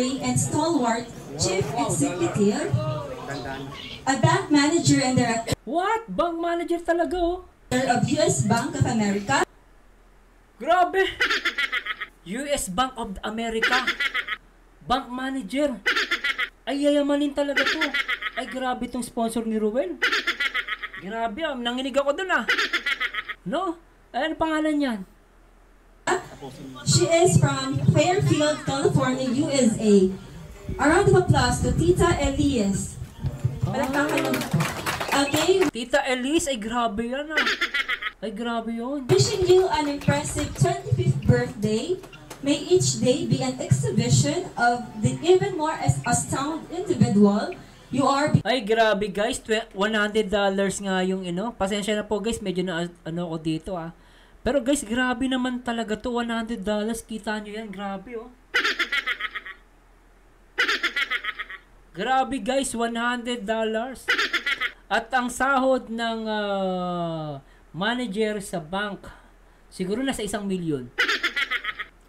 visionary and stalwart chief executive, a bank manager and director What? Bank manager talaga oh. of U.S. Bank of America, Grabe! US Bank of America. Bank manager. Ay, yayamanin talaga to. Ay, grabe tong sponsor ni Ruel. Grabe ah, nanginig ako dun ah. No? Ay, ano pangalan yan? She is from Fairfield, California, USA. A round of applause to Tita Elias. Okay, Tita Elise, ay grabe yan ah. Ay, grabe yun. wishing you an impressive 25th birthday. May each day be an exhibition of the even more astounding individual you are. Ay, grabe guys. $100 nga yung Pasensya na po guys, medyo na ako dito ah. Pero guys, grabe naman talaga to. $100. Kita nyo yan. Grabe oh. Grabe guys, $100. At ang sahod ng manager sa bank, siguro nasa 1 million.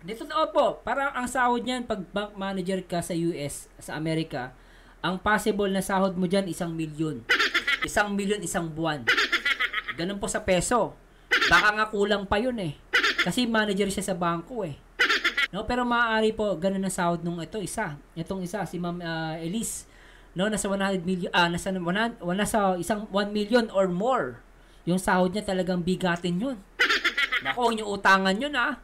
Dito po, parang ang sahod niyan pag bank manager ka sa US, sa Amerika, ang possible na sahod mo dyan 1 million. 1 million isang buwan. Ganun po sa peso. Baka nga kulang pa yun eh. Kasi manager siya sa bangko eh. No, pero maaari po ganun ang sahod nung itong isa si Ma'am Elise. No, nasa 100 million, nasa 1 million or more. Yung sahod niya talagang bigatin yun. Nako, huwag niyo utangan yun ah.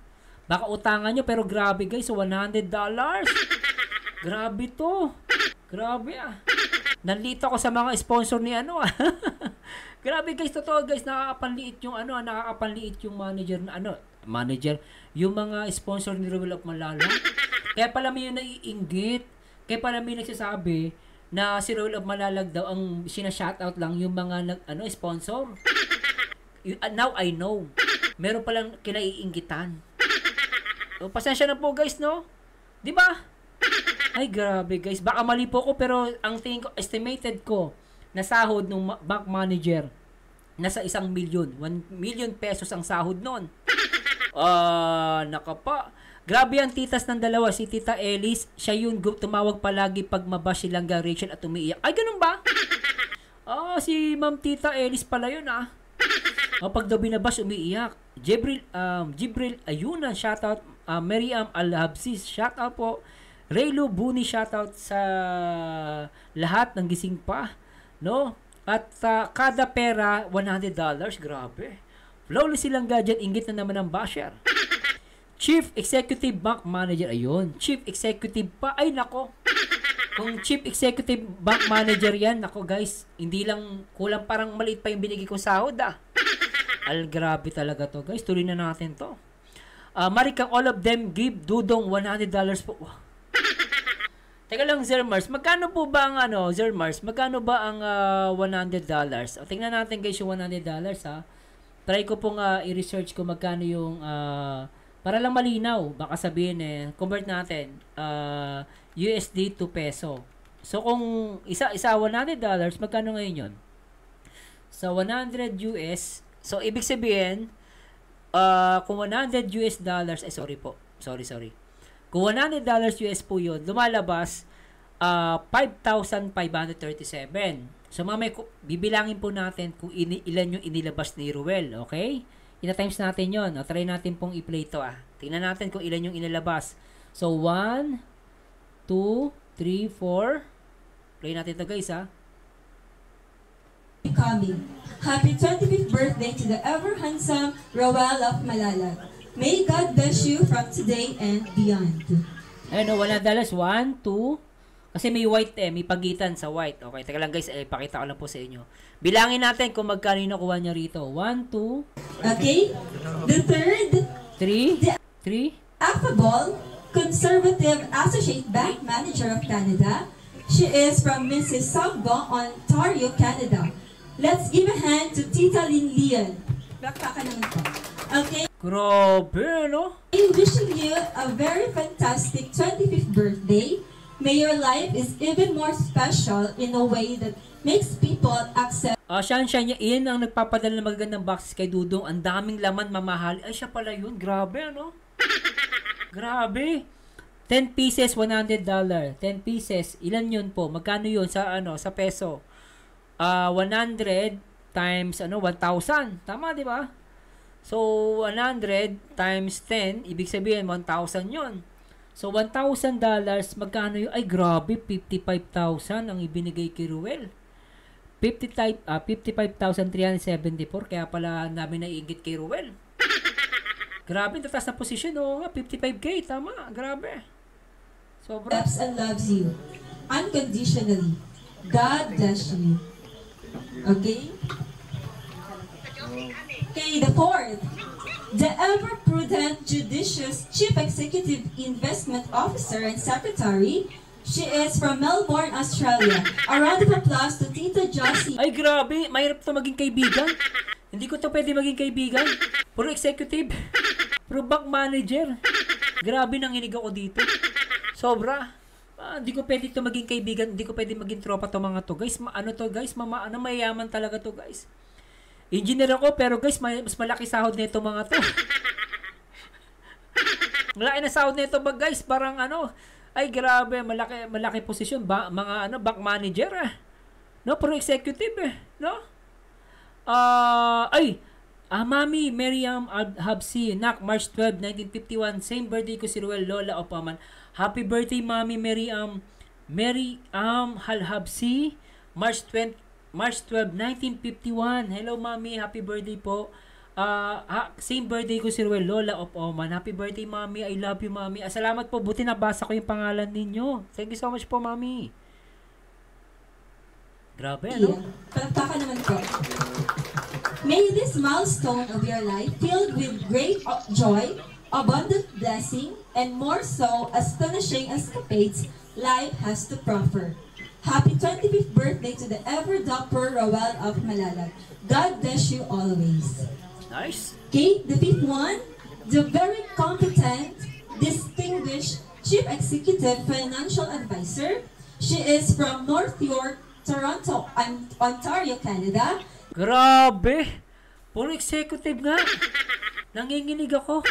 Baka utangan nyo, pero grabe guys, $100. Grabe to. Grabe ah. Nalito ako sa mga sponsor ni Grabe guys, totoo guys, nakakapanliit yung manager na manager, yung mga sponsor ni Ruel of Malala. Kaya pala may yung naiinggit. Kaya pala may nagsasabi na si Ruel of Malala daw ang sina-shoutout lang yung mga sponsor. Now I know. Meron palang kinaiinggitan. So, pasensya na po guys, no? Di ba? Ay, grabe guys. Baka mali po ko, pero ang tingin ko, estimated ko, na sahod ng bank manager, nasa 1 million. 1 million pesos ang sahod nun. Nakapa. Grabe ang titas ng dalawa. Si Tita Elise, siya yung tumawag palagi pag mabash silang Rachel at umiiyak. Ay, ganun ba? Si Ma'am Tita Elise pala yun ah. Pag daw binabash, umiiyak. Jibril Ayunan, shoutout. Miriam Al-Habsis, shoutout po. Raylo Buni, shoutout sa lahat ng gising pa. No? At kada pera, $100. Grabe. Flawless silang gadget, inggit na naman ang basher. Chief Executive Bank Manager, ayun. Chief Executive pa, ay nako. Kung Chief Executive Bank Manager yan, nako guys, hindi lang, kulang parang maliit pa yung binigay kong sahod ah. Grabe talaga to guys, tuloy na natin to. Marikang all of them give Dudong $100 po. Wow. Teka lang, Sir Mars, magkano po ba ang Sir Mars, magkano ba ang $100? Tingnan natin guys yung $100 ha. Try ko pong i-research ko magkano yung para lang malinaw, baka sabihin convert natin USD to peso. So kung isa $100, magkano ngayon yun? So 100 US, so ibig sabihin kung $100 US, sorry. Kung $100 US po yun, lumalabas 5,537. So mamaya bibilangin po natin kung ilan yung inilabas ni Ruel, okay? Ina-times natin yon. Try natin pong i-play to ah. Tingnan natin kung ilan yung inilabas. So 1, 2, 3, 4. Play natin to guys ah. Coming. Happy 25th birthday to the ever handsome Roel of Malala. May God bless you from today and beyond. Ayun, $100. 1, 2. Kasi may white may pagitan sa white. Okay, teka lang guys, pakita ko lang po sa inyo. Bilangin natin kung magkano yung nakuha niya rito. 1, 2. Okay. The third. 3. Affable, conservative associate bank manager of Canada. She is from Mississauga, Ontario, Canada. Let's give a hand to Tita Lynn Leon. Bakaka naman po. Okay. Grabe, no? I'm wishing you a very fantastic 25th birthday. May your life is even more special in a way that makes people accept. Siya niya, iyan ang nagpapadala ng magagandang boxes kay Dudong. Ang daming laman, mamahal. Ay, siya pala yun. Grabe, ano? Grabe. 10 pieces, $100. 10 pieces, ilan yun po? Magkano yun sa sa peso? 100 times 1,000. Tama, di ba? So, 100 times 10, ibig sabihin 1,000 yun. So, $1,000, magkano yun? Ay, grabe, 55,000 ang ibinigay kay Ruel. 55,374, kaya pala namin naiingit kay Ruel. Grabe, tataas na posisyon, oo nga, 55K, tama, grabe. Sobra. Accepts and loves you unconditionally. God bless you. Okay? Okay, the fourth. The ever-prudent, judicious Chief Executive Investment Officer and Secretary. She is from Melbourne, Australia. A round of applause to Tita Josie. Ay, grabe, mahirap to maging kaibigan. Hindi ko to pwede maging kaibigan. Puro executive. Puro bank manager. Grabe, nanginig ako dito. Sobra. Hindi ko pwede to maging kaibigan. Hindi ko pwede maging tropa to mga to. Guys, mayayaman talaga to, guys. Engineer ako, pero guys, mas malaki sahod nito mga to. Malaki na sahod nito ba, guys? Parang ay grabe, malaki posisyon ba, mga bank manager no, pro executive no? Mami Miriam Habsi, nak, March 12, 1951, same birthday ko si Ruel, Lola of Paman. Happy birthday, Mami Miriam Habsi, March 12, 1951. Hello, Mami, happy birthday po. Same birthday ko si Ruel, Lola of Oman. Happy birthday, Mami. I love you, Mami. Salamat po. Buti nabasa ko yung pangalan ninyo. Thank you so much po, Mami. Grabe, ano? Palakpakan naman po. May this milestone of your life filled with great joy, abundant blessing, and more so, astonishing escapades life has to proffer. Happy 25th birthday to the ever dapper Roel of Malalag. God bless you always. Nice. Okay, the fifth one, the very competent, distinguished Chief Executive Financial Advisor. She is from North York, Toronto, Ontario, Canada. Grabe! Puro executive nga. Nanginginig ako.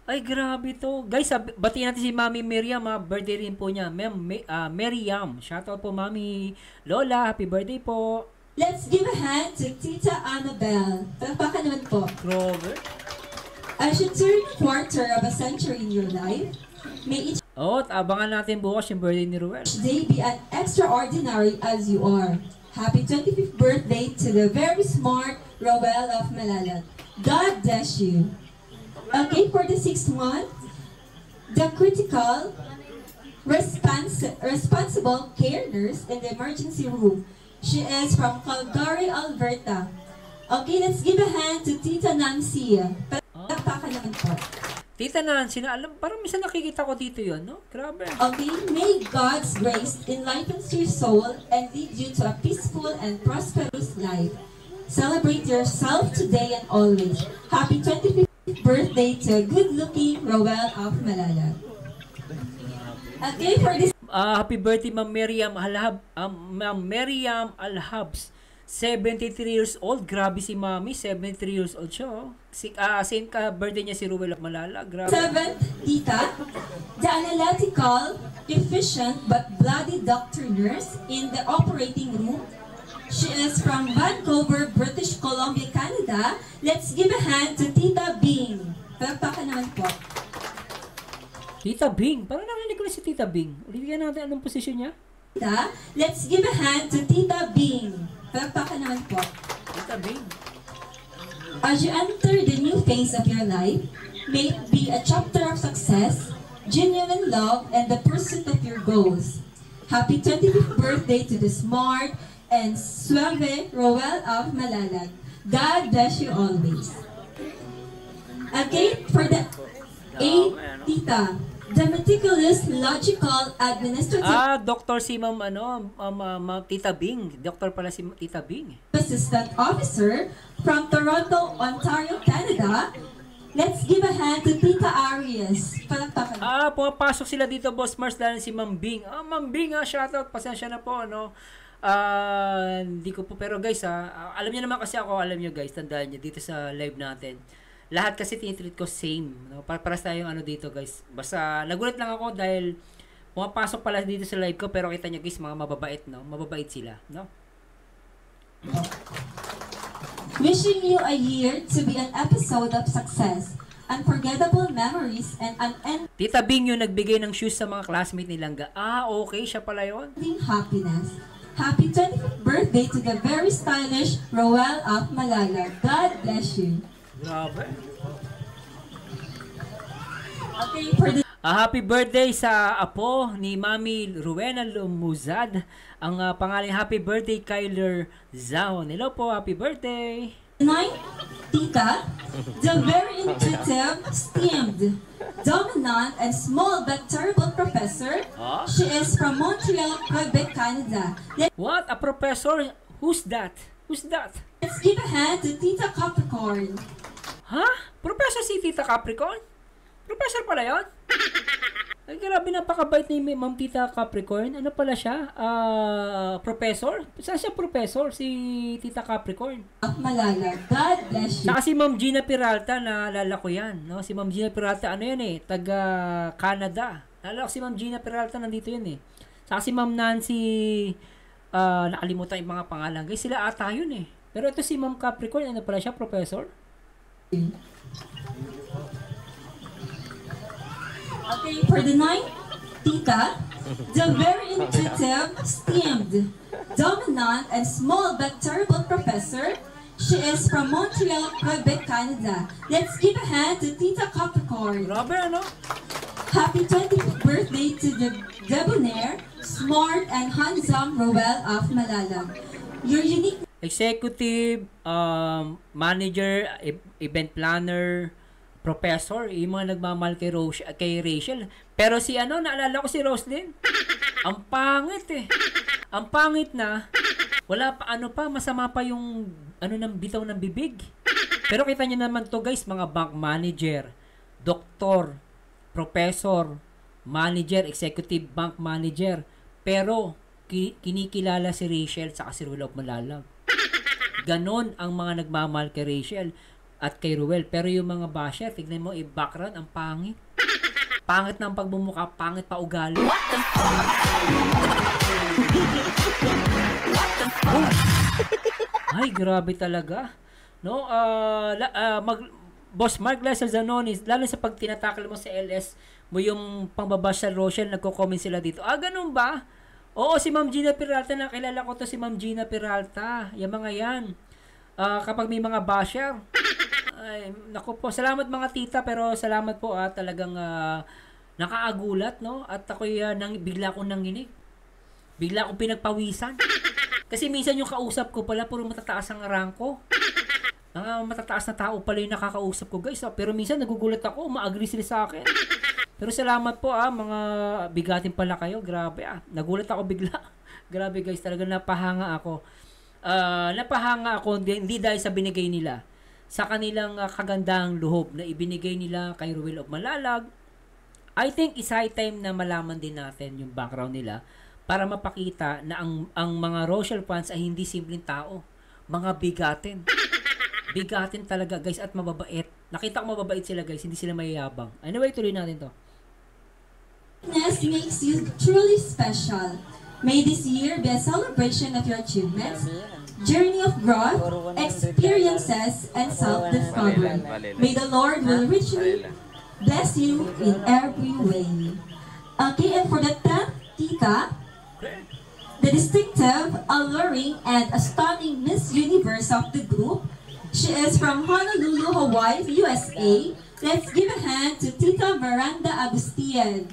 Ay, grabe to. Guys, batiin natin si Mami Miriam. Birthday rin po niya. Miriam. Shoutout po, Mami. Lola, happy birthday po. Let's give a hand to Tita Annabelle. Palakpakan naman po. Grabe. As you turn a quarter of a century in your life, may each At abangan natin bukas yung birthday ni Ruel. day be as extraordinary as you are. Happy 25th birthday to the very smart Roel of Malalag. God bless you. Okay, for the sixth one, the critical, responsible care nurse in the emergency room. She is from Calgary, Alberta. Okay, let's give a hand to Tita Nancy. Palakpakan naman po. Tita Nancy, parang minsan nakikita ko dito yun, no? Grabe. Okay, may God's grace enlighten your soul and lead you to a peaceful and prosperous life. Celebrate yourself today and always. Happy 25th birthday to good-looking Roel of Malalag. Okay, for this Happy birthday, Ma'am Miriam Alhabs. 73 years old. Grabe si Mami. 73 years old siya. Oh. Same ka birthday niya si Ruel of Malala. Grabe. seventh, Tita, the analytical, efficient, but bloody doctor nurse in the operating room. She is from Vancouver, British Columbia, Canada. Let's give a hand to Tita Bing. Palakpakan naman po. Tita Bing. Parang narinig ko na si Tita Bing. Ulitin natin anong posisyon niya. Tita, let's give a hand to Tita Bing. Palakpakan naman po. Tita Bing. As you enter the new phase of your life, may it be a chapter of success, genuine love, and the pursuit of your goals. Happy 25th birthday to the smart and suave Roel of Malalag. God bless you always. Okay, for the eighth, Tita, the meticulous, logical, administrative Dr. si Ma'am, Tita Bing. Doctor pala si Tita Bing. assistant officer from Toronto, Ontario, Canada. Let's give a hand to Tita Arias. Palakpakan. Pumapasok sila dito, Boss Mars, dahil si Ma'am Bing. Ma'am Bing, shoutout. Pasensya na po, hindi ko po, pero guys, alam niyo naman kasi ako, alam niyo guys, tandaan niyo dito sa live natin. lahat kasi tinitreat ko same. No? Para tayong ano dito guys. Basta nagulat lang ako dahil pumapasok pala dito sa live ko pero kita nyo guys mga mababait, no? Mababait sila, no? Wishing you a year to be an episode of success, unforgettable memories, and unending Tita Bing yung nagbigay ng shoes sa mga classmate ni Langga. Ah, okay, siya pala yun. happiness. Happy 25th birthday to the very stylish Roel of Malala. God bless you. Grabe. Okay, for the Happy birthday sa apo ni Mami Rowena Lumuzad. Ang pangalan happy birthday Kyler Zaon. Hello po, happy birthday. ninth, Tita, the very intuitive, steamed, dominant, and small but terrible professor. She is from Montreal, Quebec, Canada. What? A professor? Who's that? Who's that? Let's give a hand to Tita Capricorn. Ha? Professor si Tita Capricorn? Professor pala yun? Ay, grabe, napakabait ni Ma'am Tita Capricorn. Ano pala siya? Professor? Saan siya professor? Si Tita Capricorn. Of Malala. God bless you. Saka si Ma'am Gina Peralta, naalala ko yan. No? Si Ma'am Gina Peralta, ano yan eh? Taga Canada. Naalala ko si Ma'am Gina Peralta, nandito yun eh. Saka si Ma'am Nancy, nakalimutan yung mga pangalan. Guys, sila ata yun eh. Pero ito si Ma'am Capricorn, ano pala siya? Professor? Okay, for the ninth, Tita, the very intuitive, steamed, dominant, and small but terrible professor. She is from Montreal, Quebec, Canada. Let's give a hand to Tita Capricorn. Grabe, ano? Happy 25th birthday to the debonair, smart, and handsome Roel of Malala. Your unique Executive, manager, event planner, professor, yung mga nagmamahal kay Rachel. Pero si ano, naalala ko si Roslyn. Ang pangit eh. Ang pangit na, wala pa, ano pa, masama pa yung, ano, ng bitaw ng bibig. Pero kita nyo naman to guys, mga bank manager, doktor, professor, manager, executive bank manager. Pero, kinikilala si Rachel sa si Ruel of Malalag. Ganon ang mga nagmamahal kay Rachel at kay Ruel. Pero yung mga basher, tignan mo, background, ang pangit. Pangit ng pagbumuka, pangit pa ugali. Ay, grabe talaga. No, Boss Mark Lester Zanonis, lalo sa pag tinatakal mo sa LS mo yung pangbabash sa Rochelle, nagko-comment sila dito. Ah, ganun ba? Oo, si Ma'am Gina Peralta, nakilala ko to si Ma'am Gina Peralta. Yung mga yan. Kapag may mga basher, ay, naku po, salamat mga tita, pero salamat po talagang nakaagulat, no? At ako'y bigla akong nanginig. Bigla akong pinagpawisan. Kasi minsan yung kausap ko pala, puro matataas ang rank ko. Mga matataas na tao pala yung nakakausap ko, guys. Pero minsan nagugulat ako, ma-agree sila sa akin. Pero salamat po mga bigatin pala kayo. Grabe nagulat ako bigla. Grabe guys, talagang napahanga ako. Napahanga ako hindi dahil sa binigay nila. Sa kanilang kagandang loob na ibinigay nila kay Ruel of Malalag. I think is high time na malaman din natin yung background nila para mapakita na ang mga Rochelle fans ay hindi simpleng tao. Mga bigatin. Bigatin talaga guys at mababait. Nakita ko mababait sila guys, hindi sila mayayabang. Anyway, tuloy natin to. Happiness makes you truly special. May this year be a celebration of your achievements, journey of growth, experiences, and self-discovery. May the Lord will richly bless you in every way. Okay, and for the 10th Tita, the distinctive, alluring, and astounding Miss Universe of the group, she is from Honolulu, Hawaii, USA. Let's give a hand to Tita Miranda Agustian.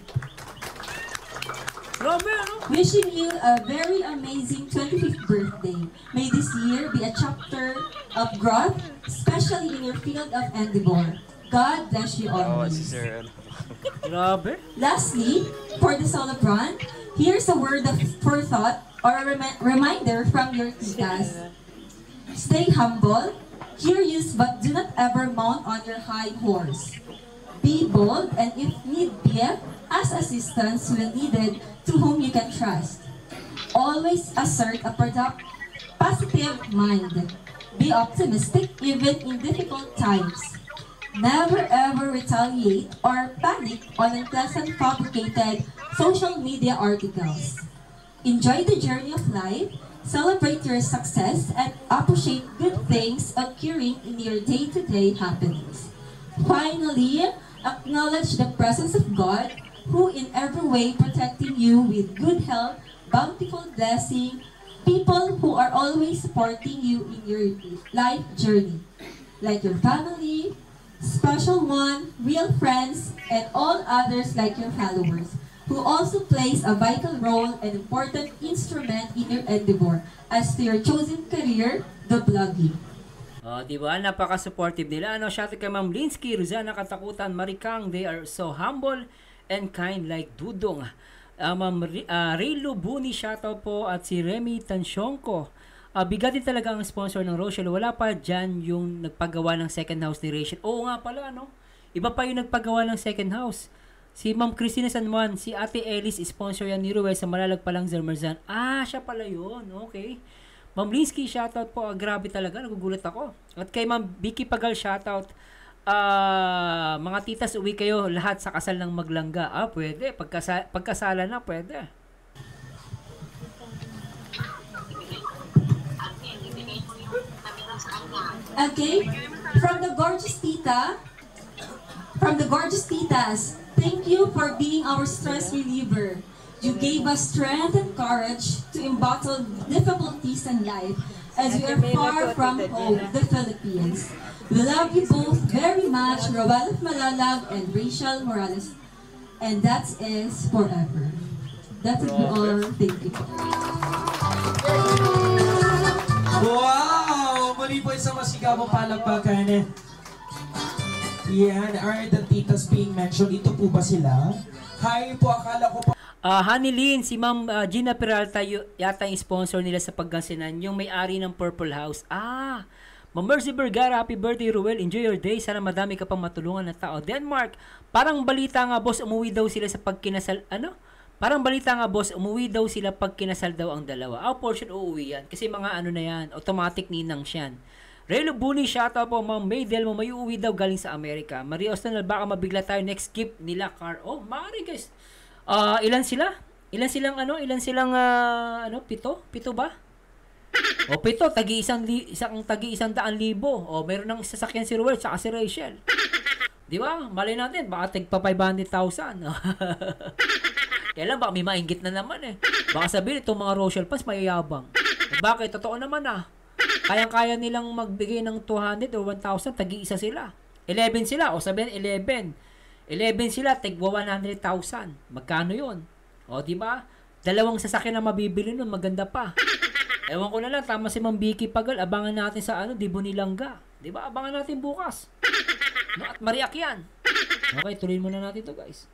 Wishing you a very amazing 25th birthday. May this year be a chapter of growth, especially in your field of endeavor. God bless you always. Grabe. Lastly, for the celebrant, here's a word of forethought or a reminder from your titas. Stay humble, curious, but do not ever mount on your high horse. Be bold, and if need be, ask assistance when needed to whom you can trust. Always assert a positive mind. Be optimistic even in difficult times. Never ever retaliate or panic on unpleasant fabricated social media articles. Enjoy the journey of life, celebrate your success, and appreciate good things occurring in your day-to-day happenings. Finally, acknowledge the presence of God, who in every way protecting you with good health, bountiful blessing, people who are always supporting you in your life journey, like your family, special one, real friends, and all others like your followers, who also plays a vital role and important instrument in your endeavor as to your chosen career, the blogging. Di ba? Napaka-supportive nila. Shout out kay Ma'am Linsky, Rosana Katakutan, Marikang. They are so humble and kind like Dudong. Ma'am Raylo Buni, shout out po. At si Remy Tansyongko. Bigat din talaga ang sponsor ng Rochelle. Wala pa dyan yung nagpagawa ng second house ni Rachel. Oo nga pala, Iba pa yung nagpagawa ng second house. Si Ma'am Christina San Juan, si Ate Ellis, sponsor yan ni Ruel sa Malalag Palang Zermerzan. Siya pala yun. Okay. Ma'am Linsky, shoutout po. Grabe talaga, nagugulat ako. At kay Ma'am Vicky Pagal, shoutout. Mga titas, uwi kayo lahat sa kasal ng Maglangga. Pwede. Pagkasala na, pwede. Okay, from the gorgeous titas, thank you for being our stress reliever. You gave us strength and courage to embattle difficulties in life as we are far from home, the Philippines. We love you both very much, Roel of Malalag and Rachel Morales, and that is forever. That is all. Thank you. Wow! Muli po isang masigabong palakpakan. Yan, are the titas being mentioned? Ito po ba sila? Hi po, akala ko po. Honey Lynn, si Ma'am Gina Peralta yata yung sponsor nila sa Pagkansinan, yung may-ari ng Purple House. Ma'am Mercy Vergara, happy birthday Ruel, enjoy your day, sana madami ka pang matulungan na tao. Denmark, parang balita nga boss, umuwi daw sila sa pagkinasal, Parang balita nga boss, umuwi daw sila pag kinasal daw ang dalawa. Portion uuwi yan. Kasi mga na yan, automatic ninang siyan. Raylo Buni, shoutout po. Ma'am Maydel mo, may uuwi daw galing sa Amerika. Maria Ostanal, baka mabigla tayo next skip nila car. Maaari guys. Ilan sila? Ilan silang pito? Pito ba? Pito, tagi-100,000. Meron ng sasakyan si Ruel, saka si Rachel. Di ba? Malay natin, baka tagpa 500,000. Kaya lang, baka may mainggit na naman Baka sabihin, itong mga Rochelle fans mayayabang. Bakit? Totoo naman Kayang-kaya nilang magbigay ng 200 o 1,000, tagi-isa sila. 11 sila, o sabihin 11. 11 sila, tigwa 100,000. Magkano yun? Di ba? Dalawang sasakyan na mabibili nun, maganda pa. Ewan ko na lang, tama si Ma'am Vicky Pagal, abangan natin sa Dibo Nilangga. Di ba? Abangan natin bukas. At mariak yan. Okay, tuloy muna natin to guys.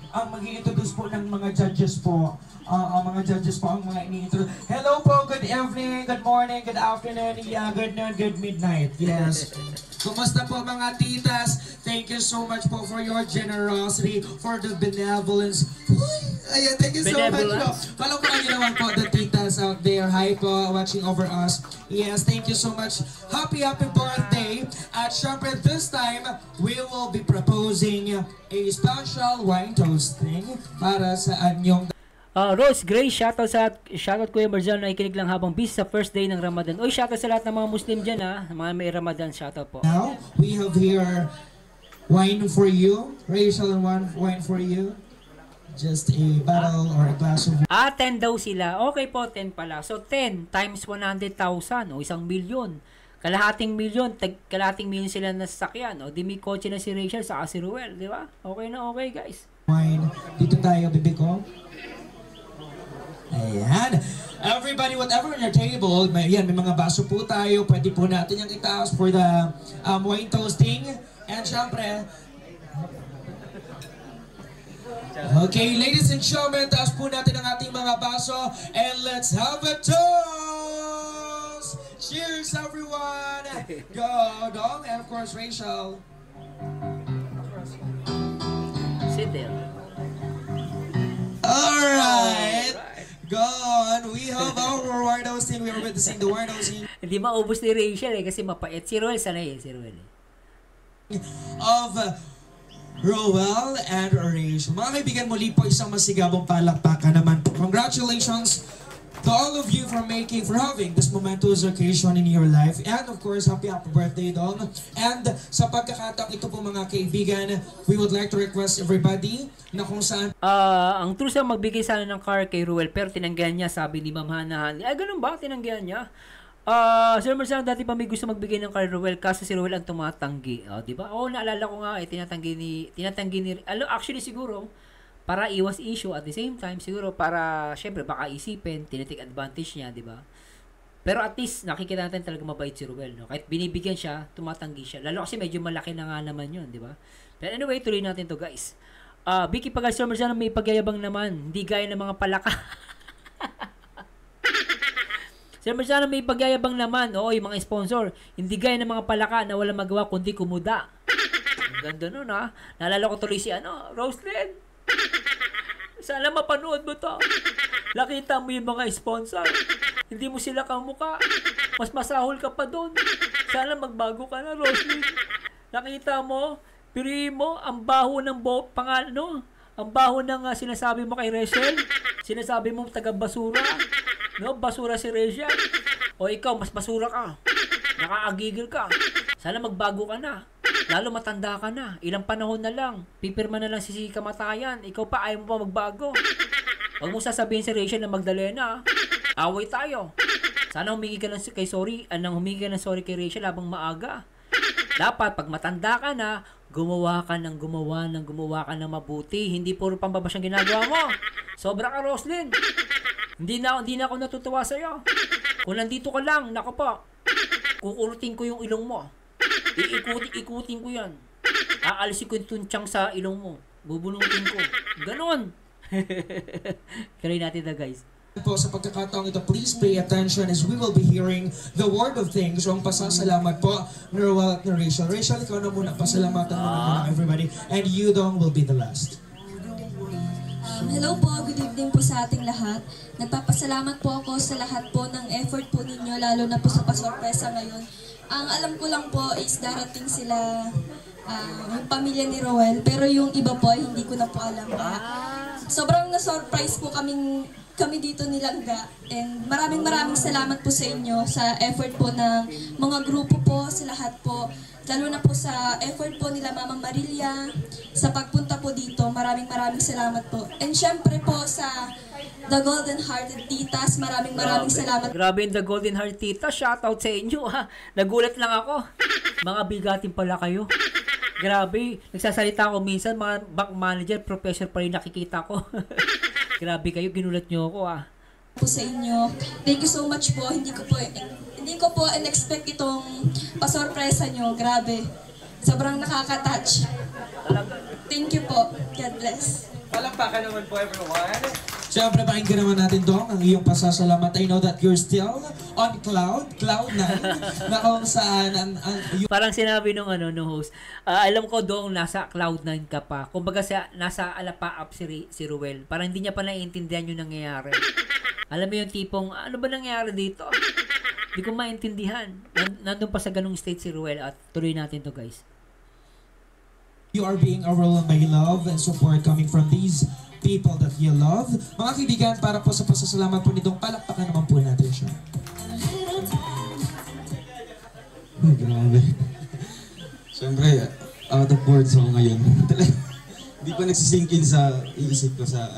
Ang mag-i-introduce po ng mga judges po. Ang mga judges po ang mga ini-introduce. Hello po, good evening, good morning, good afternoon, good noon, good midnight. Yes. Kumusta po mga titas? Thank you so much po for your generosity, for the benevolence. Ayan, thank you so much po. Palakpakan niyo naman po the titas out there. Hi po, watching over us. Yes, thank you so much. Happy birthday. At syempre this time, we will be proposing a special wine toasting para sa anyong Rose Gray, shoutout Kuya Marzal na ikinig lang habang busy sa first day ng Ramadan. Shoutout sa lahat ng mga Muslim dyan mga may Ramadan, shoutout po. Now, we have here wine for you. Rachel, wine for you. Just a bottle or a glass of 10 daw sila. Okay po, 10 pala. So 10 times 100,000 o 1 milyon. Kalahating milyon sila na sasakyan. Di may kotse na si Rachel sa si Ruel, di ba? Okay na okay, guys. Wine. Dito tayo, bibi ko. Ayan. Everybody, whatever on your table, may mga baso po tayo. Pwede po natin yung itaas for the wine toasting. And syempre, okay, ladies and gentlemen, taas po natin ang ating mga baso. And let's have a toast! Cheers, everyone! Go, Dong, and of course, Rachel. Sit there. Alright! Gone. We have our wine toasting. We are witnessing the wine toasting. Hindi maubos ni Rachel eh, kasi mapait. Si Roel, sanay eh, si Roel eh. Of Roel and Rachel. Mga kaibigan, muli po isang masigabong palakpakan naman po. Congratulations to all of you for having this momentous occasion in your life. And of course, happy birthday, Dong. And sa pagkakataong ito po mga kaibigan, we would like to request everybody na kung saan Ang true sa magbigay sana ng car kay Ruel, pero tinanggihan niya, sabi ni Ma'am Hana. Ay, ganun ba? Tinanggihan niya? Sir Marcelo, dati pa may gusto magbigay ng kay Ruel, kaso si Ruel ang tumatanggi. Di ba? Naalala ko nga, tinatanggi ni, actually siguro, para iwas issue at the same time, siguro para, syempre, baka isipin, tinitik advantage niya, di ba? Pero at least, nakikita natin talaga mabait si Ruel, no? Kahit binibigyan siya, tumatanggi siya. Lalo kasi medyo malaki na nga naman yun, di ba? Pero anyway, tuloy natin to guys. Vicky Pagal, Sir Marcelo, may pagyayabang naman. Hindi gaya ng mga palaka. Sir Marcelo, may pagyayabang naman. Oo, yung mga sponsor. Hindi gaya ng mga palaka na walang magawa kundi kumuda. Ang ganda nun ha. Naalala ko tuloy si Roslyn. Sana mapanood mo to. Nakita mo yung mga sponsor. Hindi mo sila kamuka. Mas masahol ka pa doon. Sana magbago ka na, Roslyn. Nakita mo, piriin mo, ang baho ng ang baho ng sinasabi mo kay Rachel. Sinasabi mo taga-basura. No, basura si Rachel. O ikaw, mas basura ka. Nakaagigil ka. Sana magbago ka na. Lalo matanda ka na. Ilang panahon na lang. Pipirma na lang si kamatayan. Ikaw pa, ayaw mo pa magbago. Huwag mo sasabihin si Rachel na Magdalena. Away tayo. Sana humingi ka ng humingi ka ng sorry kay Rachel habang maaga. Dapat, pag matanda ka na, gumawa ka ng mabuti. Hindi puro pambabas ang ginagawa mo. Sobra ka, Roslyn. Hindi na ako natutuwa sa'yo. Kung nandito ka lang, nako po, kukurutin ko yung ilong mo. Ikutin ko yan. Aalisin ko yung tunchang sa ilong mo. Bubunutin ko. Ganon. Karoy natin na guys. Po sa pagkakataong ito, please pay attention as we will be hearing the word of things. So ang pasasalamat po ni Roel at ni Rachel. Rachel, ikaw na muna. Pasalamatan mo na everybody. And you, Dong, will be the last. Hello po, good evening po sa ating lahat. Nagpapasalamat po ako sa lahat po ng effort po ninyo, lalo na po sa pasorpresa ngayon. Ang alam ko lang po is darating sila, yung pamilya ni Roel, pero yung iba po hindi ko na po alam. Sobrang na-surprise po kami dito ni Langga. And maraming salamat po sa inyo sa effort po ng mga grupo po, sa lahat po. Lalo na po sa effort po nila Mama Marilia, sa pagpunta po dito, maraming salamat po. And syempre po sa The Golden Hearted Titas, maraming salamat. Grabe yung The Golden Hearted Titas, shoutout sa inyo ha. Nagulat lang ako. Mga bigatin pala kayo. Grabe, nagsasalita ako minsan, mga bank manager, professor pa rin nakikita ko. Grabe kayo, ginulat nyo ako po sa inyo. Thank you so much po. Hindi ko po in-expect itong pasorpresa nyo. Grabe. Sobrang nakaka-touch. Thank you po. God bless. Palakpakan naman po everyone. Siyempre, pakinggan naman natin Dong ang iyong pasasalamat. I know that you're still on cloud 9, na kung saan parang sinabi nung host, alam ko Dong, nasa cloud 9 ka pa. Kumbaga nasa alapaap si Ruel. Parang hindi niya pa naiintindihan yung nangyayari. Alam mo yung tipong, ano ba nangyayari dito? Hindi ko maintindihan. Nandun pa sa ganung state si Ruel at tuloy natin to guys. You are being overwhelmed by love and support coming from these people that you love. Mga kaibigan, para po sa pasasalamat po nitong palakpakan naman po natin siya. Grabe. Siyempre, out of words ako ngayon. Hindi pa nagsisink in sa iisip ko sa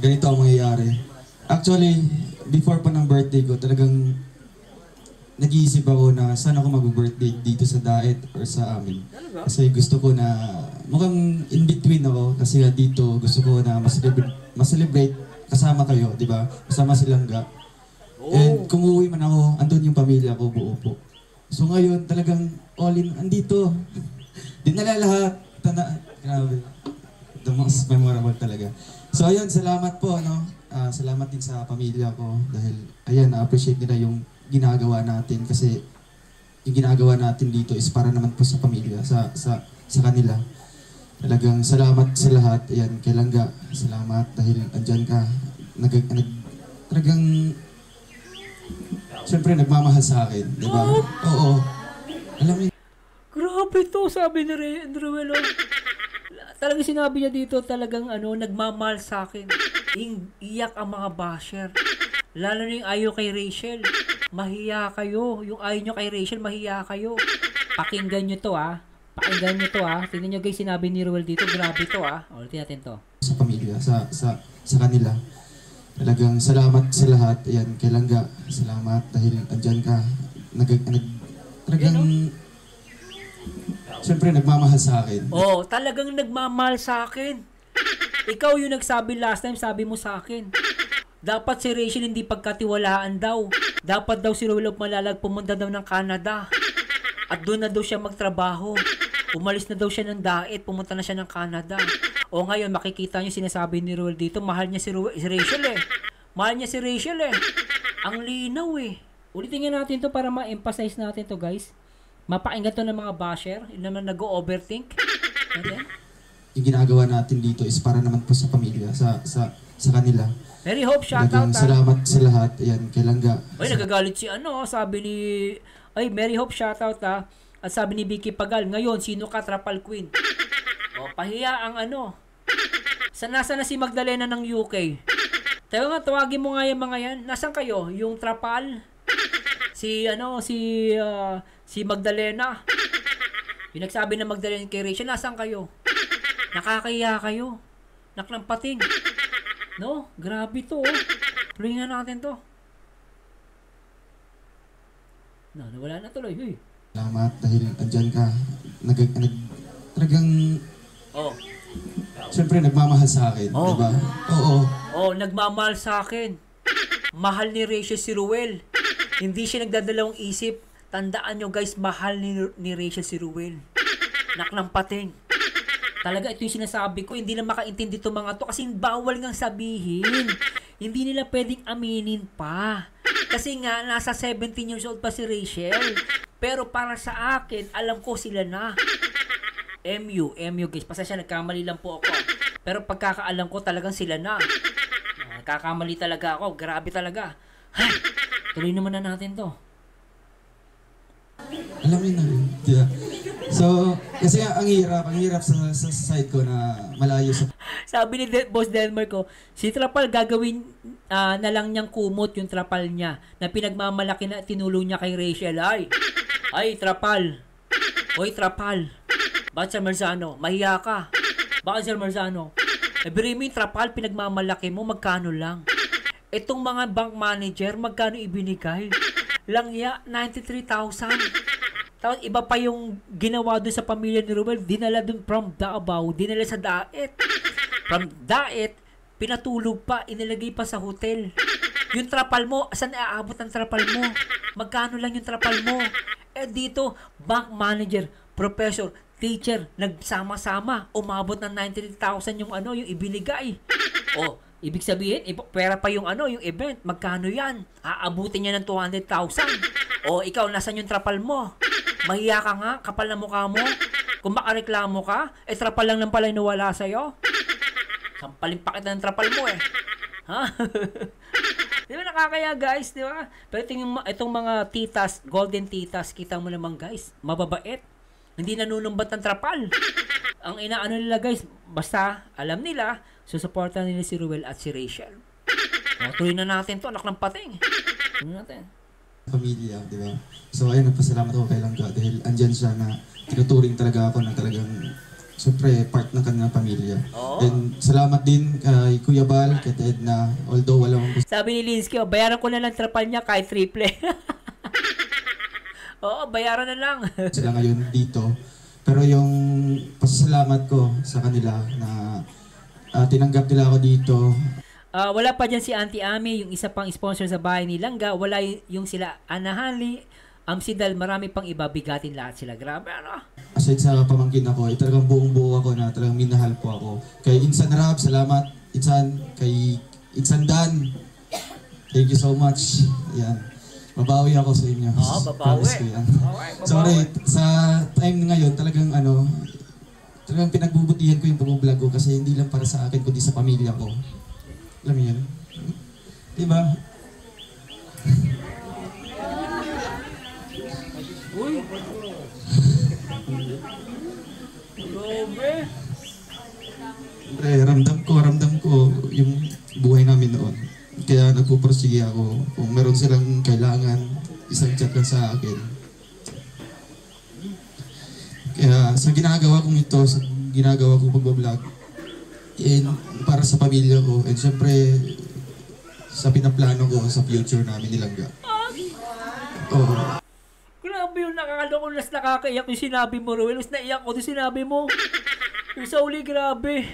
ganito ang mangyayari. Actually, before pa ng birthday ko, talagang nag-iisip ako na saan ako mag-birthday dito sa Daet or sa amin. Kasi gusto ko na, mukhang in-between ako kasi dito gusto ko na mas-celebrate kasama kayo, di ba? Kasama si Langga. And kung uuwi man ako, andun yung pamilya ko, buo po. So ngayon, talagang all in, andito. Dinala lahat. Grabe. The most memorable talaga. So ayun, salamat po, no? Salamat din sa pamilya ko dahil, ayan, na-appreciate nila yung ginagawa natin kasi yung ginagawa natin dito is para naman po sa pamilya, sa kanila. Talagang salamat sa lahat. Ayan, kay Langga, salamat dahil andyan ka. Talagang syempre nagmamahal sa akin, di ba? Oo. Alam mo, Grabe to, sabi ni Ruel. Oh. Talagang sinabi niya dito, talagang nagmamahal sa akin. Iyak ang mga basher. Lalo na yung ayaw kay Rachel. Mahiya kayo. Yung ayaw nyo kay Rachel, mahiya kayo. Pakinggan nyo to, ah. Pakinggan nyo to, ah. Tingnan nyo guys, sinabi ni Ruel dito. Grabe to, ah. Ulitin natin to. sa pamilya, sa kanila. Talagang salamat sa lahat. Ayan, kay Langga. Salamat dahil andyan ka. Talagang, syempre nagmamahal sa akin. Oh, talagang nagmamahal sa akin. Ikaw yung nagsabi last time, sabi mo sa akin. Dapat si Rachel hindi pagkatiwalaan daw. Dapat daw si Ruel Malalag pumunta daw ng Canada. At doon na daw siya magtrabaho. Umalis na daw siya ng daet, pumunta na siya ng Canada. O ngayon, makikita niyo sinasabi ni Ruel dito, mahal niya si Rachel eh. Mahal niya si Rachel eh. Ang linaw eh. Ulitin nga natin to para ma-emphasize natin to guys. Mapakinggan to ng mga basher, yung naman nag-overthink. Okay? Yung ginagawa natin dito is para naman po sa pamilya, sa kanila. Mary Hope, shoutout. Salamat sa lahat. Ayan, kay Langga. Ay, nagagalit si sabi ni... Ay, Mary Hope, shoutout ha. At sabi ni Vicky Pagal, ngayon, sino ka, Trapal Queen? O, pahiya ang Nasa na si Magdalena ng UK? Tayo nga, tawagin mo nga yung mga yan. Nasaan kayo? Yung Trapal? Si Magdalena? Yung nagsabi na Magdalena kay Rachel, nasaan kayo? Nakakahiya kayo. Naklampating. No? Grabe to, oh. Tuloy nga natin to. No, nawala na tuloy. Huy. Salamat dahil andyan ka. Talagang, syempre nagmamahal sa akin, di ba? Oo. Oh, nagmamahal sa akin. Mahal ni Rachel si Ruel. Hindi siya nagdadalawang isip. Tandaan nyo guys, mahal ni Rachel si Ruel. Naklampating. Talaga ito yung sinasabi ko, hindi na makaintindi itong mga to kasi bawal ngang sabihin. Hindi nila pwedeng aminin pa. Kasi nga, nasa 17 years old pa si Rachel. Pero para sa akin, alam ko sila na. MU guys, pasensya, nagkamali lang po ako. Pero pagkakaalam ko talagang sila na. Nagkakamali talaga ako, grabe talaga. Hay, tuloy naman na natin to. Alam mo na, yeah. So, kasi ang hirap sa side ko na malayo sa... Sabi ni Boss Delmer ko, si Trapal gagawin na lang niyang kumot yung Trapal niya na pinagmamalaki na tinulong niya kay Rachel. Ay, Trapal. Oy, Trapal. Bakit Sir Marzano? Mahiya ka. Bakit Sir Marzano? Biri mo yung Trapal, pinagmamalaki mo, magkano lang? Itong mga bank manager, magkano ibinigay? Langya, 93,000. Tapos iba pa yung ginawa doon sa pamilya ni Ruel, dinala doon from Davao, dinala sa Daet. From Daet, pinatulog pa, inilagay pa sa hotel. Yung Trapal mo, saan aabot ang Trapal mo? Magkano lang yung Trapal mo? Dito, bank manager, professor, teacher, nagsama-sama, umabot ng 93,000 yung yung ibinigay. Ibig sabihin, pera pa yung yung event, magkano yan? Aabutin niya ng 200,000. Ikaw, nasan yung Trapal mo? Mahiya ka nga, kapal na mukha mo. Kung makareklamo ka, Trapal lang pala yung nawala sa'yo. Sampalin pa kita ng Trapal mo Ha? Di ba nakakaya guys, di ba? Pero itong mga titas, golden titas, kita mo naman guys, mababait. Hindi nanunumbat ng Trapal. Ang inaano nila guys, basta alam nila, susuportan nila si Ruel at si Rachel. Tuloy na natin to, anak ng pating. Tuloy natin. Pamilya, di ba? So ayun, nagpasalamat ako kay Langga dahil andyan siya na tinuturing talaga ako na talagang siyempre part ng kanilang pamilya. And salamat din kay Kuya Bal, kay Edna, although wala akong gusto. Sabi ni Linsky, bayaran ko na lang Trapal niya kahit triple. Bayaran na lang. Sila ngayon dito. Pero yung pasasalamat ko sa kanila na tinanggap nila ako dito. Wala pa dyan si Auntie Ami, yung isa pang sponsor sa bahay ni Langga. Wala yung sila Anahali, Sidal, marami pang iba, bigatin lahat sila. Grabe, Aside sa pamangkin ako, talagang buong-buo ako na talagang minahal po ako. Kay Insan Rab, salamat. Insan, kay Insan Dan, thank you so much. Yan. Babawi ako sa inyo. Babawi. Sorry, sa time ngayon, talagang talagang pinagbubutihan ko yung pag-vlog ko kasi hindi lang para sa akin, kundi sa pamilya ko. Alam mo yan? Diba? Grabe. Siyempre, ramdam ko yung buhay namin noon. Kaya nagpupursige ako. Kung meron silang kailangan, isang chat lang sa akin. Kaya sa ginagawa kong ito, sa ginagawa kong pagbablog, para sa pamilya ko, and siyempre, sa pinaplano ko sa future namin nilangga. Oo. Grabe yung nakakalokolas, nakakaiyak yung sinabi mo, Ruel. Mas naiyak ko yung sinabi mo. Yung sa uli, grabe.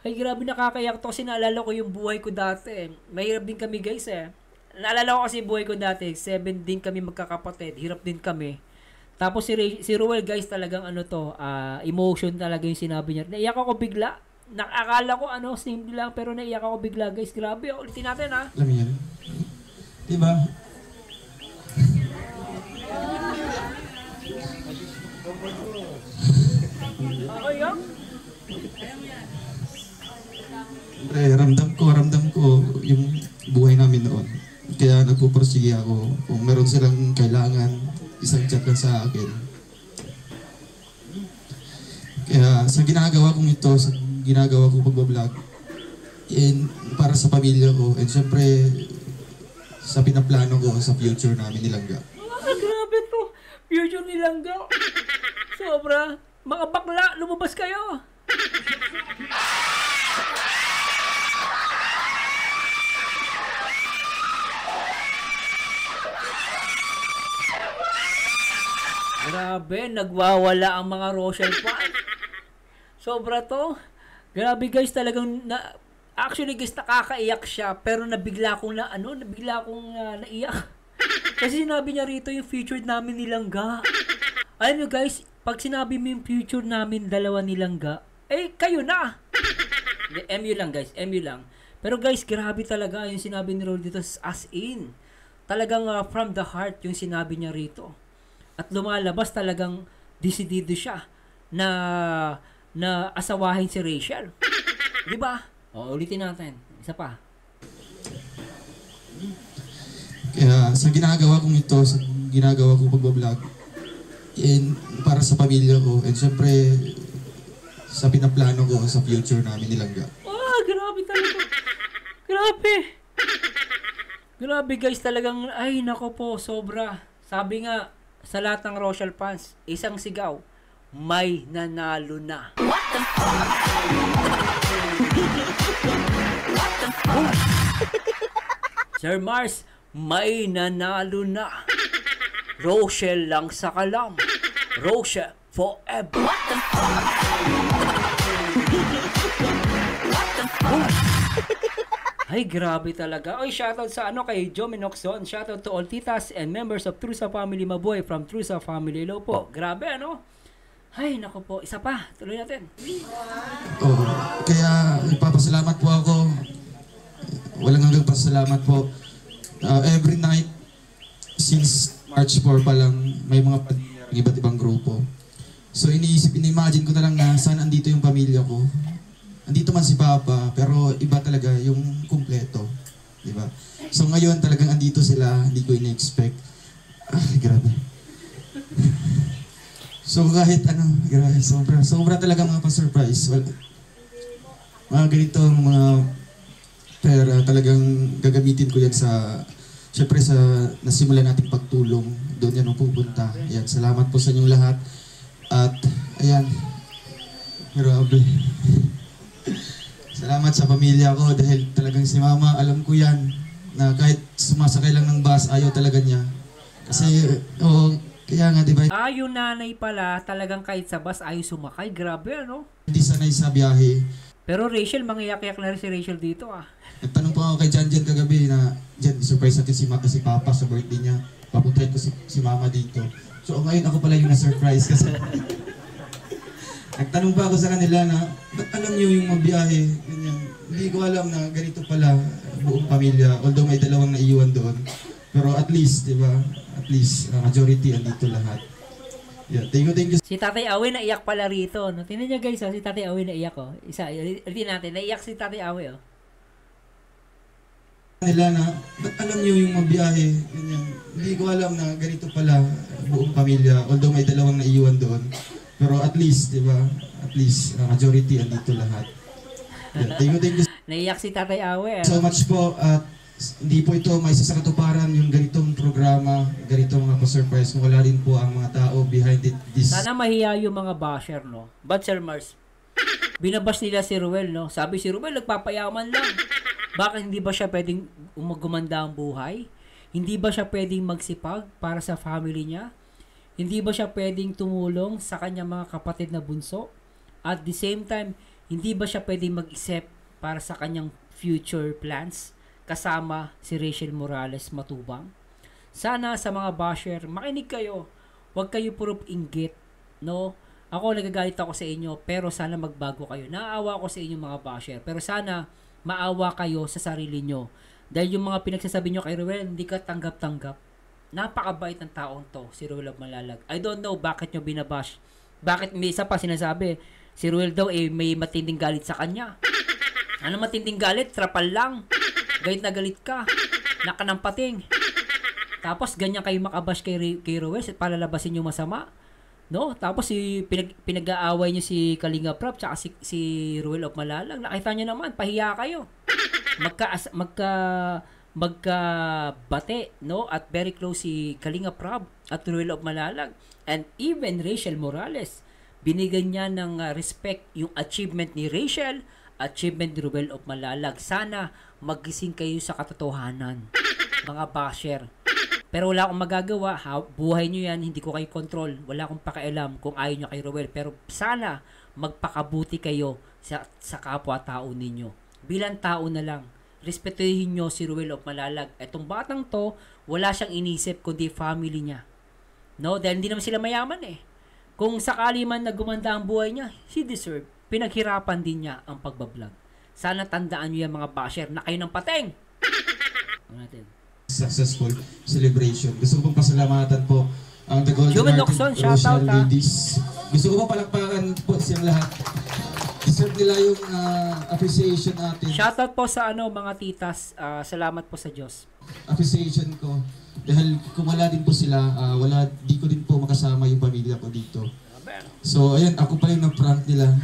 Ay, grabe nakakaiyak to kasi naalala ko yung buhay ko dati. Mahirap din kami, guys, eh. Naalala ko kasi yung buhay ko dati. 7 din kami magkakapatid. Hirap din kami. Tapos si Ruel, guys, talagang emotion talaga yung sinabi niya. Naiyak ako bigla. Nakakala ko simple lang, pero naiyak ako bigla, guys. Grabe, ulitin natin, ha. Alam niyo yan? Diba? Nakakaiyak? Siyempre, ramdam ko yung buhay namin noon. Kaya nagpupursige ako. Kung meron silang kailangan, isang chat lang sa akin. Kaya sa ginagawa kong ito, sa ginagawa kong pagbablog, para sa pamilya ko, and siyempre, sa pinaplano ko sa future namin nilangga. Grabe to. Future nilangga. Sobra. Mga bakla, lumabas kayo. Grabe, nagwawala ang mga Rochelle fan. Sobra to. Grabe, guys, talagang actually, guys, nakakaiyak siya, pero nabigla akong naiyak. Kasi sinabi niya rito yung future namin nilangga. Alam nyo, guys, pag sinabi mo yung future namin dalawa nilangga, kayo na. MU lang, guys, MU lang. Pero guys, grabe talaga yung sinabi ni Rol dito, as in. Talagang from the heart yung sinabi niya rito. At lumalabas talagang desidido siya na asawahin si Rachel. Di ba? Ulitin natin. Isa pa. Kaya sa ginagawa kong ito, sa ginagawa kong pagbablog, para sa pamilya ko, and siyempre, sa pinaplano ko sa future namin nilangga. Grabe talaga. Grabe. Grabe, guys, talagang, ay nako po, sobra. Sabi nga, sa lahat ng Rochelle fans, isang sigaw, may nanalo na. What the fuck? Sir Mars, may nanalo na. Rochelle lang sa kalam. Rochelle forever. What the fuck? What the fuck? Ay, grabe talaga. Oy, shoutout sa kay Joe Minoxon. Shoutout to all titas and members of Trusa Family Mabuhay from Trusa Family. Hello po. Grabe, Ay, nako po. Isa pa. Tuloy natin. Kaya nagpapasalamat po ako. Walang hanggang pasalamat po. Every night, since March 4 pa lang, may mga iba't ibang grupo. So ini-imagine ko na lang na saan andito yung pamilya ko. Andito man si Papa, pero iba talaga yung kumpleto. Diba? So ngayon talagang andito sila, hindi ko ini-expect. Grabe. So kahit grabe, sobra talaga mga pa-surprise. Mga ganito, mga pera talagang gagamitin ko yan syempre sa nasimula nating pagtulong, doon yan pupunta. Ayan, salamat po sa inyong lahat. At, ayan, grabe. Salamat sa pamilya ko dahil talagang si Mama, alam ko yan, na kahit sumasakay lang ng bus, ayaw talaga niya. Kasi, kaya nga, diba? Yung nanay pala, talagang kahit sa bus, ayaw sumakay. Grabe, Hindi sanay sa biyahe. Pero Rachel, mangiyak-iyak na rin si Rachel dito, Nagtanong pa ako kay Jan kagabi na, Jan, surprise natin si Papa sa birthday niya. Papuntahin ko si Mama dito. So ngayon ako pala yung na-surprise kasi nagtanong pa ako sa kanila na, ba't alam niyo yung mabiyahe? Ganyan. Hindi ko alam na ganito pala buong pamilya. Although may dalawang naiiwan doon. Pero at least, di ba? At least, majority andito lahat. Yeah, thank you. Si Tatay Awe naiyak pala rito. Tingnan niyo guys, si Tatay Awe naiyak. Isa, ulitin natin. Naiyak si Tatay Awe. Nila na, ba't alam niyo yung mabiyahe? Ganyan. Hindi ko alam na ganito pala buong pamilya. Although may dalawang naiiwan doon. Pero at least, di ba? At least, majority andito lahat. Yeah, thank you Naiyak si Tatay Awe. so much po. At hindi po ito may sa katuparan yung ganitong programa, ganitong mga pa-surprise kung wala rin po ang mga tao behind this. Sana mahiya yung mga basher, no? But Sir Mars, binabash nila si Ruel, no? Sabi si Ruel, nagpapayaman lang. Bakit hindi ba siya pwedeng gumanda ang buhay? Hindi ba siya pwedeng magsipag para sa family niya? Hindi ba siya pwedeng tumulong sa kanyang mga kapatid na bunso? At the same time, hindi ba siya pwedeng mag-isip para sa kanyang future plans kasama si Rachel Morales Matubang? Sana sa mga basher, makinig kayo. Huwag kayo puro inggit, no? Ako, nagagalit ako sa inyo, pero sana magbago kayo. Naaawa ako sa inyong mga basher, pero sana maawa kayo sa sarili nyo. Dahil yung mga pinagsasabi nyo kay Ruel, hindi ka tanggap-tanggap. Napakabait ng taong to, si Ruel of Malalag. I don't know bakit nyo binabash. Bakit may isa pa sinasabi, si Ruel daw may matinding galit sa kanya. Ano matinding galit? Trapal lang. Galit na galit ka. Nakanampating. Tapos ganyan kayo makabash kay Ruel, palalabasin nyo masama. No? Tapos pinag-aaway niyo si Kalinga Prab tsaka si Ruel of Malalag. Nakita niyo naman, pahiya kayo. Magkabate, no? At very close si Kalinga Prab at Ruel of Malalag. And even Rachel Morales. Binigyan niya ng respect yung achievement ni Rachel, achievement ni Ruel of Malalag. Sana magising kayo sa katotohanan, mga basher. Pero wala akong magagawa, buhay nyo yan, hindi ko kayo control, wala akong pakialam kung ayaw nyo kay Ruel. Pero sana magpakabuti kayo sa kapwa-tao ninyo. Bilang tao na lang, respetuhin nyo si Ruel of Malalag. Etong batang to, wala siyang inisip kundi family niya. No? Dahil hindi naman sila mayaman eh. Kung sakali man na gumanda ang buhay niya, he deserve. Pinaghirapan din niya ang pagbablog. Sana tandaan nyo yan mga basher na kayo ng pateng. Natin. Successful celebration. Gusto ko pong pasalamatan po ang The Golden Human Hearted Locson, shoutout, Rochelle Ladies. Gusto ko po palakpakan po siyang lahat. Deserve nila yung appreciation natin. Shoutout po sa mga titas. Salamat po sa Diyos. Appreciation ko. Dahil kung wala din po sila, di ko din po makasama yung pamilya ko dito. So, ayun, ako pa yung nag-prank nila.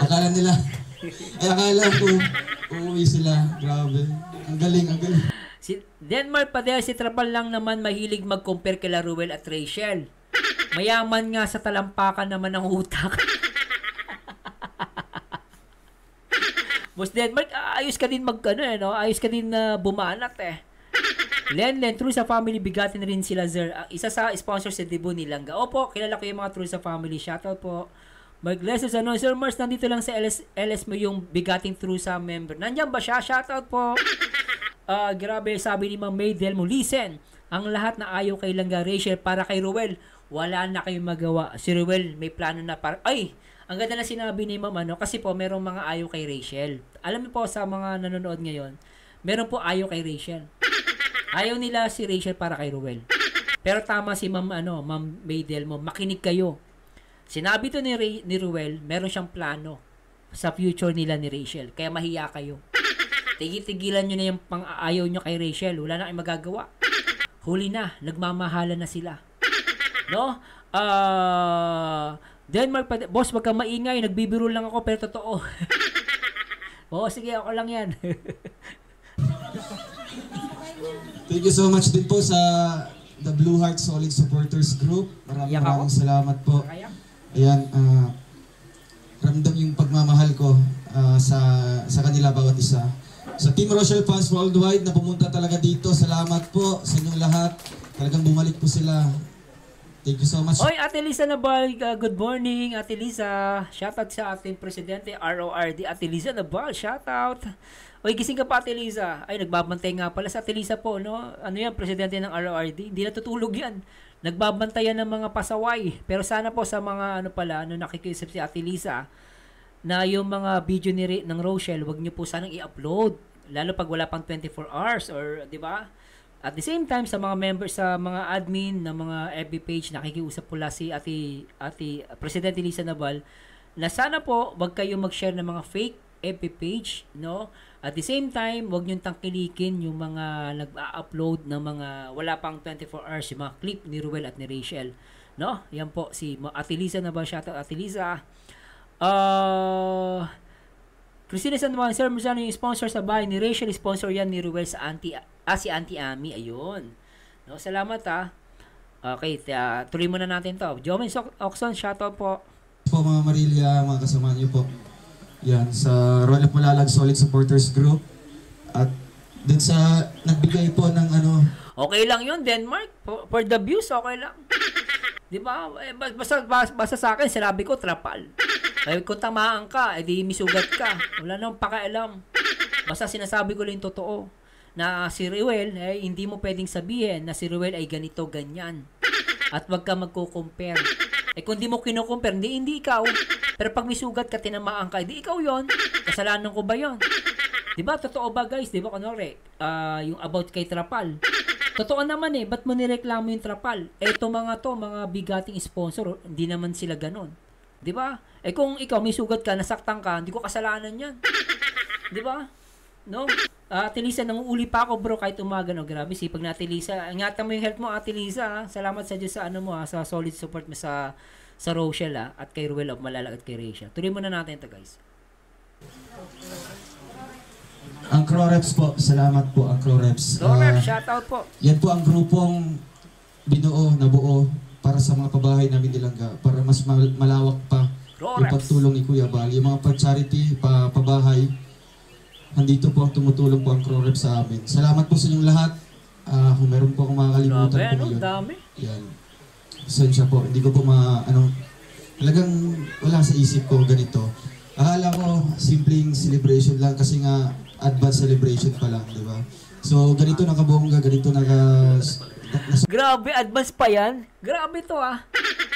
Akala ko, uuwi sila. Grabe. Ang galing. Si Denmark Padel, si Trapal lang naman mahilig mag-compare kila Ruel at Rachel. Mayaman nga sa talampakan naman ng utak. Boss Denmark, ayos ka din ayos ka din na bumanat eh. Len, true sa family, bigatin rin sila, Zer. Isa sa sponsor si Dibu Nilangga. Opo, kilala ko yung mga true sa family. Shoutout po. Mag-lessons, Sir Mars, nandito lang sa LS mo yung bigating true sa member. Nandiyan ba siya? Shoutout po. Grabe, sabi ni Ma'am Maydel mo, listen, ang lahat na ayaw kay Langga Rachel para kay Ruel, wala na kayong magawa. Si Ruel may plano na para, ang ganda na sinabi ni Ma'am, kasi po merong mga ayaw kay Rachel. Alam niyo po sa mga nanonood ngayon, meron po ayaw kay Rachel. Ayaw nila si Rachel para kay Ruel. Pero tama si Ma'am Maydel mo, makinig kayo. Sinabi to ni Ruel, meron siyang plano sa future nila ni Rachel. Kaya mahiya kayo. Tigilan nyo na yung pang-aayaw nyo kay Rachel. Wala na kayong magagawa. Huli na. Nagmamahalan na sila. No? Denmark pa. Boss, wag kang maingay. Nagbibiro lang ako pero totoo. Sige, ako lang yan. Thank you so much din po sa The Blue Heart Solid Supporters Group. Maraming salamat po. Ayan, ramdam yung pagmamahal ko sa kanila bawat isa. Sa Team Rochelle fans worldwide na pumunta talaga dito, salamat po sa inyong lahat. Talagang bumalik po sila. Thank you so much. Oy, Ate Lisa Nabal, good morning, Ate Lisa. Shoutout sa ating presidente, RORD, Ate Lisa Nabal, shoutout. Oy, gising ka pa, Ate Lisa. Ay, nagbabantay nga pala sa Ate Lisa po, no? Ano yan, presidente ng RORD? Hindi natutulog yan. Nagbabantayan ng mga pasaway. Pero sana po sa mga nakikiusap si Ate Lisa, na yung mga video ng Rochelle, wag niyo po sanang i-upload. Lalo pag wala pang 24 hours or, di ba? At the same time, sa mga members, sa mga admin ng mga FB page, nakikiusap pula si Ate Presidente Lisa Nabal, na sana po, wag kayo mag-share ng mga fake FB page, no? At the same time, wag niyong tangkilikin yung mga nag-upload ng mga wala pang 24 hours, yung mga clip ni Ruel at ni Rachel. No? Yan po si Ate Liza na ba? Shoutout Ate Liza. Christina Sandoval, Sir Marzano yung sponsor sa bahay ni Rachel, sponsor yan ni Ruel sa si Auntie Ami. Ayun. No, salamat Okay, tuloy muna natin to. Jomen Oxon, shoutout po. Po mga Marilia, mga kasama niyo po. Yan, sa Royal of Malalag Solid Supporters Group. At dun sa nagbigay po ng Okay lang yun, Denmark. For the views, okay lang. Di ba? Basta sa akin, sinabi ko, trapal. Kung tamaan ka, edi misugat ka. Wala nang pakialam. Basta sinasabi ko lang yung totoo. Na si Ruel, hindi mo pwedeng sabihin na si Ruel ay ganito, ganyan. At wag ka magko-compare. Kung di mo kino-compare, hindi ikaw. Pero pag misugat ka, tinamaan ka, hindi ikaw yon. Kasalanan ko ba yon? Diba? Totoo ba guys? Diba? Kunwari, yung about kay Trapal. Totoo naman ba't mo nireklamo yung Trapal? Mga bigating sponsor, hindi naman sila ganon. Diba? Kung ikaw may sugat ka, nasaktan ka, hindi ko kasalanan yan. Diba? No? Ate Lisa, nanguuli pa ako bro kahit umaga. No? Grabe, sipag na Ate Lisa. Ingatan mo yung health mo, Ate Lisa. Ha? Salamat sa Diyos sa sa solid support mo sa Rochelle at kay Ruel of Malalag at kay Rachel. Tuloy muna natin ito guys. ang Croreps po. Salamat po ang Croreps. Croreps, shoutout po. Yan po ang grupong nabuo para sa mga pabahay namin Nilangga, para mas malawak pa yung pagtulong ni Kuya Bal. Yung mga pa-charity, pabahay, nandito po ang tumutulong po ang Croreps sa amin. Salamat po sa inyong lahat. Kung meron po akong makakalimutan po ngayon. Dami. Yan. Pasensya po. Hindi ko po talagang wala sa isip ko ganito. Akala ko simpleng celebration lang kasi nga advance celebration pa lang, di ba? So, ganito nakabongga, ganito Grabe, advance pa yan? Grabe to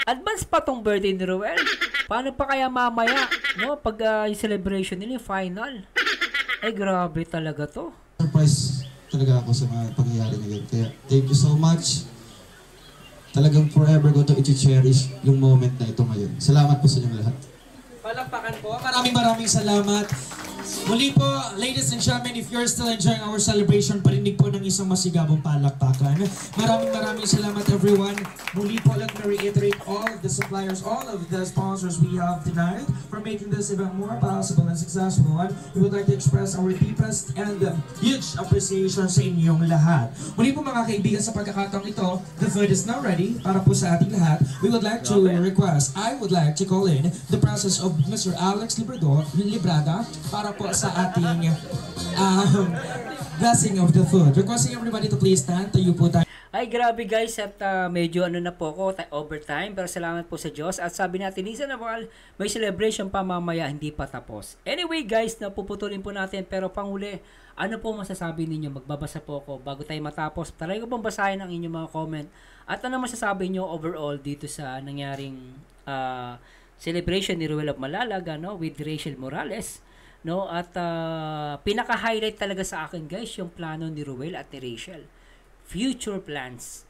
Advance pa tong birthday ni Ruel. Paano pa kaya mamaya, no? Pag yung celebration nila, yung final. Ay, grabe talaga to. Surprise talaga ako sa mga pangyayari ngayon. Kaya, thank you so much. Talagang forever ko to i-cherish yung moment na ito ngayon. Salamat po sa inyong lahat. Palakpakan po. Maraming salamat. Muli po, ladies and gentlemen, if you're still enjoying our celebration, parinig po ng isang masigabong palakpakan. Maraming salamat everyone. Muli po, let me reiterate all of the suppliers, all of the sponsors we have tonight for making this event more possible and successful. We would like to express our deepest and huge appreciation sa inyong lahat. Muli po mga kaibigan, sa pagkakataong ito, the food is now ready para po sa ating lahat. We would like to request, I would like to call in the presence of Mr. Alex Librada para po sa ating blessing of the food. Requesting everybody to please stand. Tayo po tayo. Ay, grabe guys, at medyo na po ako, overtime, pero salamat po sa Diyos. At sabi natin, Lisa Naval, may celebration pa mamaya, hindi pa tapos. Anyway guys, napuputulin po natin, pero panghuli, ano po masasabi ninyo? Magbabasa po ako bago tayo matapos. Try ko pong basahin ang inyong mga comment. At ano masasabi nyo overall dito sa nangyaring celebration ni Ruel of Malalag, with Rachel Morales. No, at pinaka-highlight talaga sa akin guys yung plano ni Ruel at ni Rachel. Future plans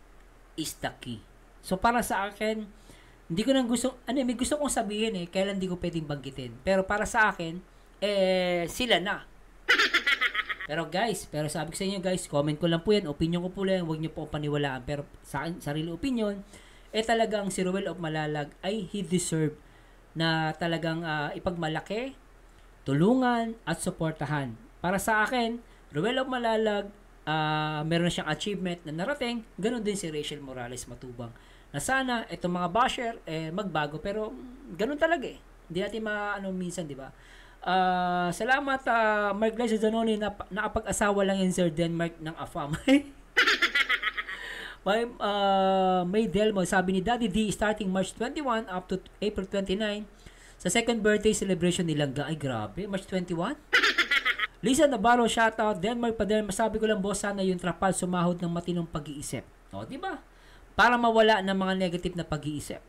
is the key. So para sa akin, hindi ko nang may gusto kong sabihin kailan hindi ko pwedeng banggitin. Pero para sa akin, sila na. Pero sabi ko sa inyo guys, comment ko lang po yan, opinion ko po lang, huwag niyo po paniwalaan. Pero sa akin, sarili opinion, talagang si Ruel of Malalag ay he deserve na talagang ipagmalaki, tulungan at suportahan. Para sa akin, Ruel of Malalag, meron na siyang achievement na narating, ganun din si Rachel Morales Matubang. Na sana itong mga basher magbago, pero ganun talaga Hindi natin minsan, di ba? Salamat Mark Gleisa Zanoni na nakapag-asawa lang yan Sir Denmark ng AFAM. May Delmo, sabi ni Daddy D, starting March 21 up to April 29, sa second birthday celebration ni Langga. Ay, grabe. March 21? Lisa Navarro, shoutout. Denmark pa din. Masabi ko lang, boss, sana yung Trapal sumahod ng matinong pag-iisip. Di ba? Para mawala ng mga negative na pag-iisip.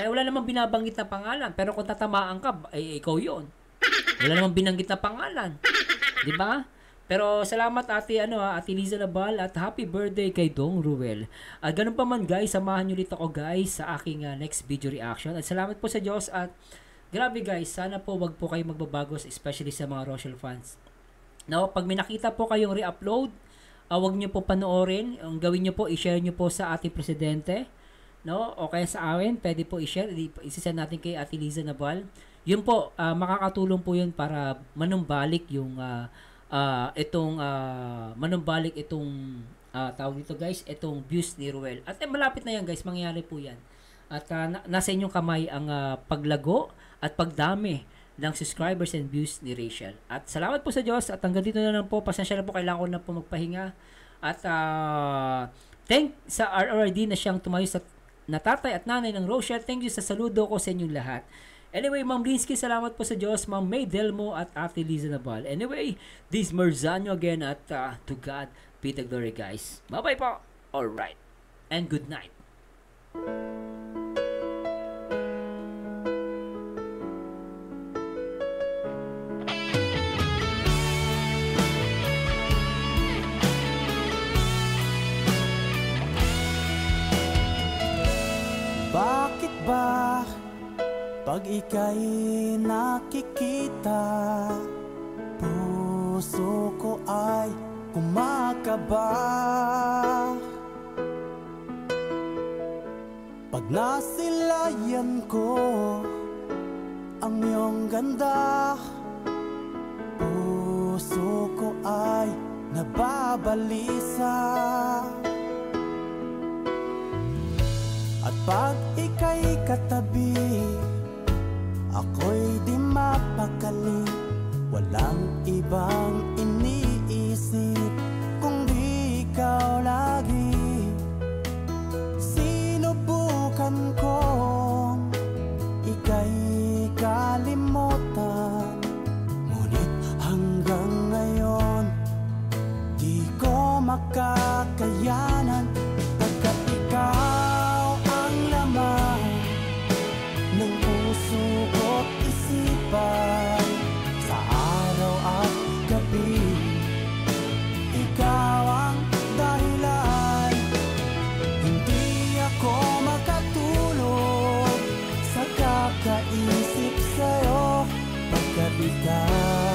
Wala namang binabanggit na pangalan. Pero kung tatamaan ka, ikaw yon. Wala namang binanggit na pangalan. Di ba? Pero salamat Ate Liza Nabal at happy birthday kay Dong Ruel. At ganun pa man guys, samahan nyo ulit ako guys sa aking next video reaction. At salamat po sa Diyos at grabe guys, sana po wag po kayo magbabago, especially sa mga Rochelle fans. Now, pag may nakita po kayong re-upload, wag nyo po panoorin. Ang gawin nyo po, i-share nyo po sa ating presidente. no? O kaya sa akin, pwede po i-share, isisend natin kay Ate Liza Nabal. Yun po, makakatulong po yun para manumbalik yung manumbalik itong tawag dito guys, itong views ni Ruel. At malapit na yan guys, mangyayari po yan. At nasa inyong kamay ang paglago at pagdami ng subscribers and views ni Rachel. At salamat po sa Diyos at hanggang dito na lang po. Pasensya na po, kailangan ko na po magpahinga. At thank sa RRD na siyang tumayo sa natatay at nanay ng Rochelle. Thank you sa saludo ko sa inyong lahat. Anyway, Ma'am Linsky, salamat po sa Diyos. Ma'am May Delmo at Ate Liza Nabal. Anyway, this Merzano again at to God be the glory guys. Bye-bye po. Alright. And good night. Bakit ba pag ika'y nakikita, puso ko ay kumakaba? Pag nasilayan ko ang iyong ganda, puso ko ay nababalisa. At pag ika'y katabi, ako'y di mapakali. Walang ibang iniisip kundi ikaw lagi. Sinubukan kong ika'y kalimutan, ngunit hanggang ngayon di ko makakayanan. Pagkat ikaw ang laman ng puso ko't isipan, sa araw at gabi ikaw ang dahilan. Hindi ako makatulog sa kakaisip sa'yo, pagkat ikaw